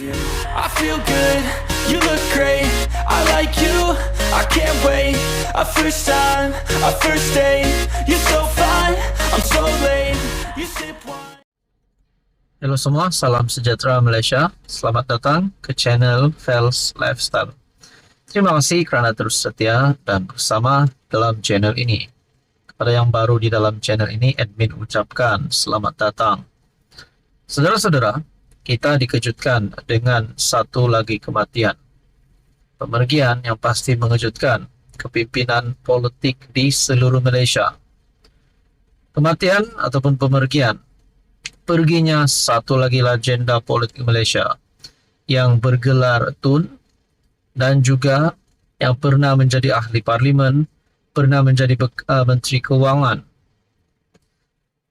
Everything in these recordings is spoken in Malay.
I feel good, you look great, I like you, I can't wait. A first time, a first date, you're so fine, I'm so late. You sip wine. Halo semua, salam sejahtera Malaysia. Selamat datang ke channel Fels Lifestyle. Terima kasih kerana terus setia dan bersama dalam channel ini. Kepada yang baru di dalam channel ini, admin ucapkan selamat datang. Saudara-saudara, kita dikejutkan dengan satu lagi kematian. Pemergian yang pasti mengejutkan kepimpinan politik di seluruh Malaysia. Kematian ataupun pemergian, perginya satu lagi legenda politik Malaysia yang bergelar Tun dan juga yang pernah menjadi ahli parlimen, pernah menjadi menteri keuangan.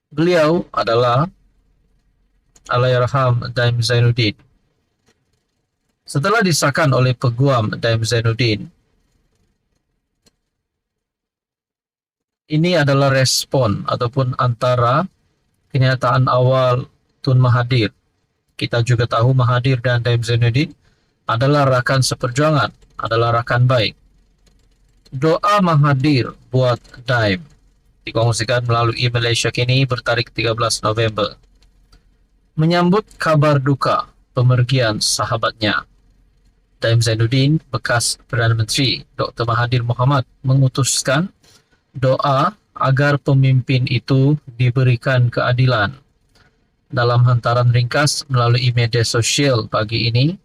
Beliau adalah Allahyarham Daim Zainuddin. Setelah disahkan oleh Peguam Daim Zainuddin, ini adalah respon ataupun antara kenyataan awal Tun Mahathir. Kita juga tahu Mahathir dan Daim Zainuddin adalah rakan seperjuangan, adalah rakan baik. Doa Mahathir buat Daim dikongsikan melalui Malaysia Kini bertarikh 13 November. Menyambut kabar duka pemergian sahabatnya, Daim Zainuddin, bekas Perdana Menteri Dr. Mahathir Mohamad, mengutuskan doa agar pemimpin itu diberikan keadilan. Dalam hantaran ringkas melalui media sosial pagi ini,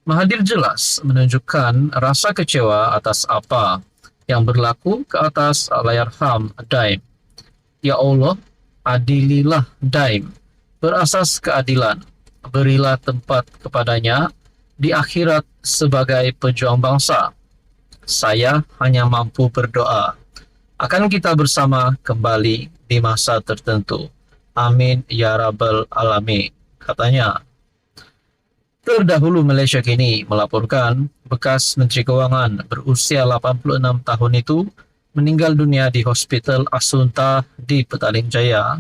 Mahathir jelas menunjukkan rasa kecewa atas apa yang berlaku ke atas Allahyarham Daim. Ya Allah, adililah Daim berasas keadilan. Berilah tempat kepadanya di akhirat sebagai pejuang bangsa. Saya hanya mampu berdoa. Akan kita bersama kembali di masa tertentu. Amin ya rabbal alamin, katanya. Terdahulu Malaysia Kini melaporkan bekas Menteri Keuangan berusia 86 tahun itu meninggal dunia di Hospital Asunta di Petaling Jaya.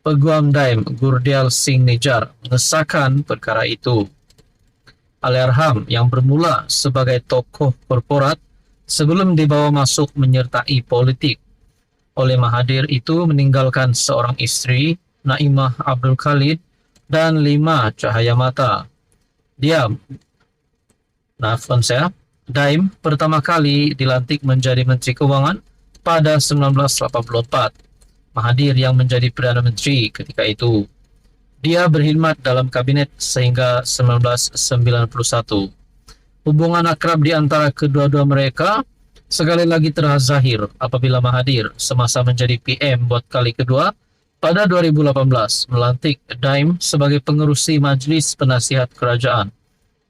Peguam Daim Gurdial Singh Nijjar mengesahkan perkara itu. Allahyarham yang bermula sebagai tokoh korporat sebelum dibawa masuk menyertai politik oleh Mahathir itu meninggalkan seorang isteri, Naimah Abdul Khalid, dan 5 cahaya mata. Daim pertama kali dilantik menjadi Menteri Keuangan pada 1984. Mahathir yang menjadi Perdana Menteri ketika itu. Dia berkhidmat dalam kabinet sehingga 1991. Hubungan akrab di antara kedua-dua mereka sekali lagi terlihat zahir apabila Mahathir semasa menjadi PM buat kali kedua pada 2018 melantik Daim sebagai pengerusi Majlis Penasihat Kerajaan.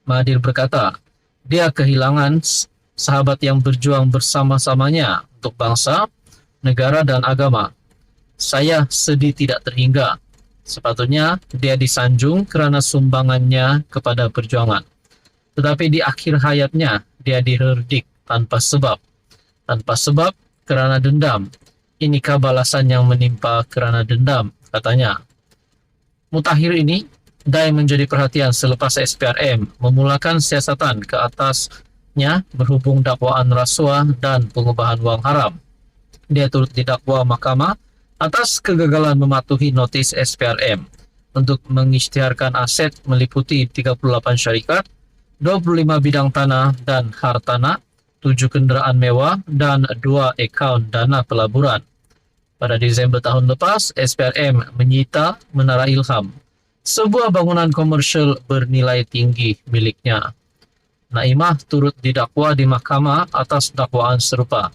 Mahathir berkata, dia kehilangan sahabat yang berjuang bersama-samanya untuk bangsa, negara dan agama. Saya sedih tidak terhingga. Sepatutnya dia disanjung kerana sumbangannya kepada perjuangan. Tetapi di akhir hayatnya, dia diherdik tanpa sebab. Tanpa sebab kerana dendam. Inikah balasan yang menimpa kerana dendam, katanya. Mutakhir ini, Daim menjadi perhatian selepas SPRM memulakan siasatan ke atasnya berhubung dakwaan rasuah dan pengubahan wang haram. Dia turut didakwa mahkamah atas kegagalan mematuhi notis SPRM untuk mengisytiharkan aset meliputi 38 syarikat, 25 bidang tanah dan hartanah, 7 kenderaan mewah dan 2 akaun dana pelaburan. Pada Disember tahun lepas, SPRM menyita Menara Ilham, sebuah bangunan komersial bernilai tinggi miliknya. Naimah turut didakwa di mahkamah atas dakwaan serupa.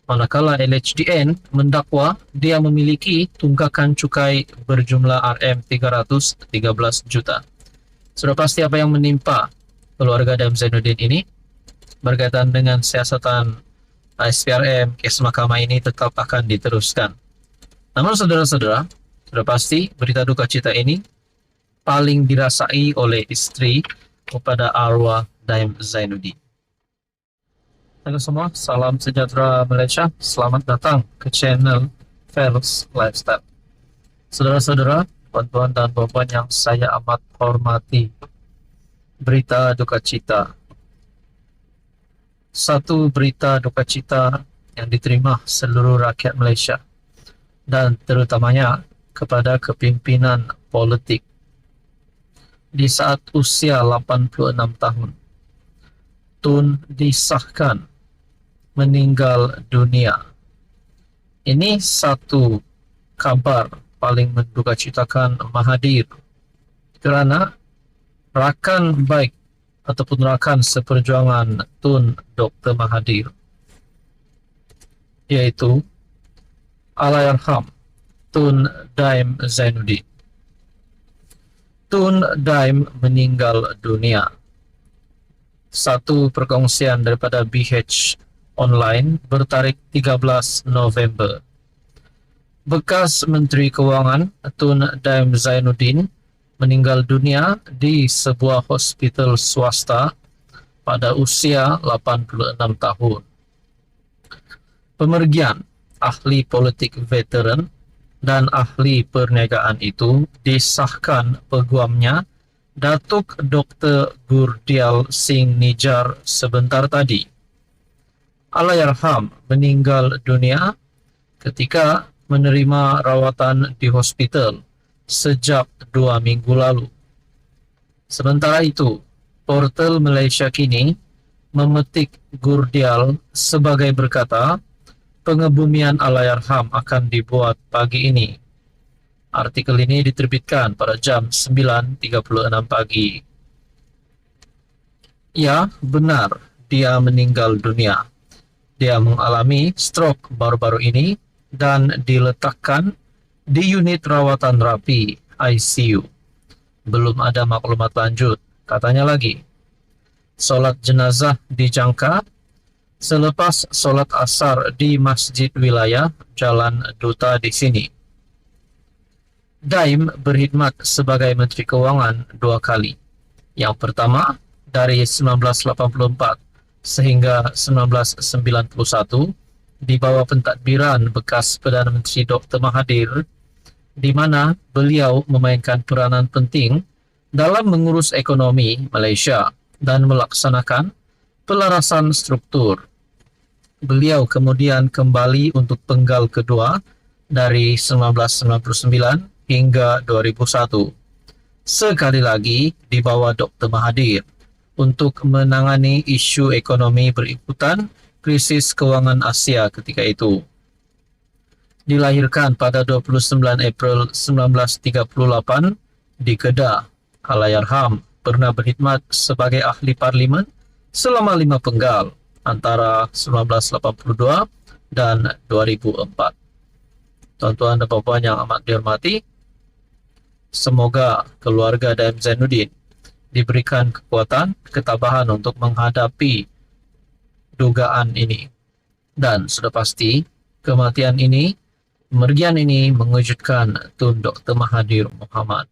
Manakala LHDN mendakwa dia memiliki tunggakan cukai berjumlah RM313 juta. Sudah pasti apa yang menimpa keluarga Daim Zainuddin ini berkaitan dengan siasatan SPRM, kes mahkamah ini tetap akan diteruskan. Namun saudara-saudara, sudah pasti berita duka cita ini paling dirasai oleh istri kepada arwah Daim Zainuddin. Halo semua, salam sejahtera Malaysia. Selamat datang ke channel Fels Lifestyle. Saudara-saudara, tuan-tuan dan puan-puan yang saya amat hormati. Berita duka cita. Satu berita duka cita yang diterima seluruh rakyat Malaysia dan terutamanya kepada kepimpinan politik. Di saat usia 86 tahun, Tun disahkan meninggal dunia. Ini satu kabar paling mendukacitakan Mahathir, kerana rakan baik ataupun rakan seperjuangan Tun Dr. Mahathir, iaitu Allahyarham Tun Daim Zainuddin. Tun Daim meninggal dunia. Satu perkongsian daripada BH Online bertarikh 13 November. Bekas Menteri Kewangan Tun Daim Zainuddin meninggal dunia di sebuah hospital swasta pada usia 86 tahun. Pemergian ahli politik veteran dan ahli perniagaan itu disahkan peguamnya Datuk Dr. Gurdial Singh Nijjar sebentar tadi. Allahyarham meninggal dunia ketika menerima rawatan di hospital sejak 2 minggu lalu. Sementara itu, portal Malaysia Kini memetik Gurdial sebagai berkata, pengebumian Allahyarham akan dibuat pagi ini. Artikel ini diterbitkan pada jam 9.36 pagi. Ya, benar, dia meninggal dunia. Dia mengalami stroke baru-baru ini dan diletakkan di unit rawatan rapi ICU. Belum ada maklumat lanjut, katanya lagi. Solat jenazah dijangka selepas solat asar di Masjid Wilayah Jalan Duta di sini. Daim berkhidmat sebagai Menteri Kewangan 2 kali. Yang pertama dari 1984 sehingga 1991 di bawah pentadbiran bekas Perdana Menteri Dr. Mahathir, di mana beliau memainkan peranan penting dalam mengurus ekonomi Malaysia dan melaksanakan pelarasan struktur. Beliau kemudian kembali untuk penggal kedua dari 1999 hingga 2001. Sekali lagi di bawah Dr. Mahathir untuk menangani isu ekonomi berikutan krisis kewangan Asia ketika itu. Dilahirkan pada 29 April 1938 di Kedah, Allahyarham pernah berkhidmat sebagai ahli parlimen selama 5 penggal antara 1982 dan 2004. Tuan-tuan dan puan-puan yang amat dihormati, semoga keluarga Daim Zainuddin diberikan kekuatan, ketabahan untuk menghadapi dugaan ini. Dan sudah pasti, kemergian ini mengejutkan Tun Dr. Mahathir Mohamad.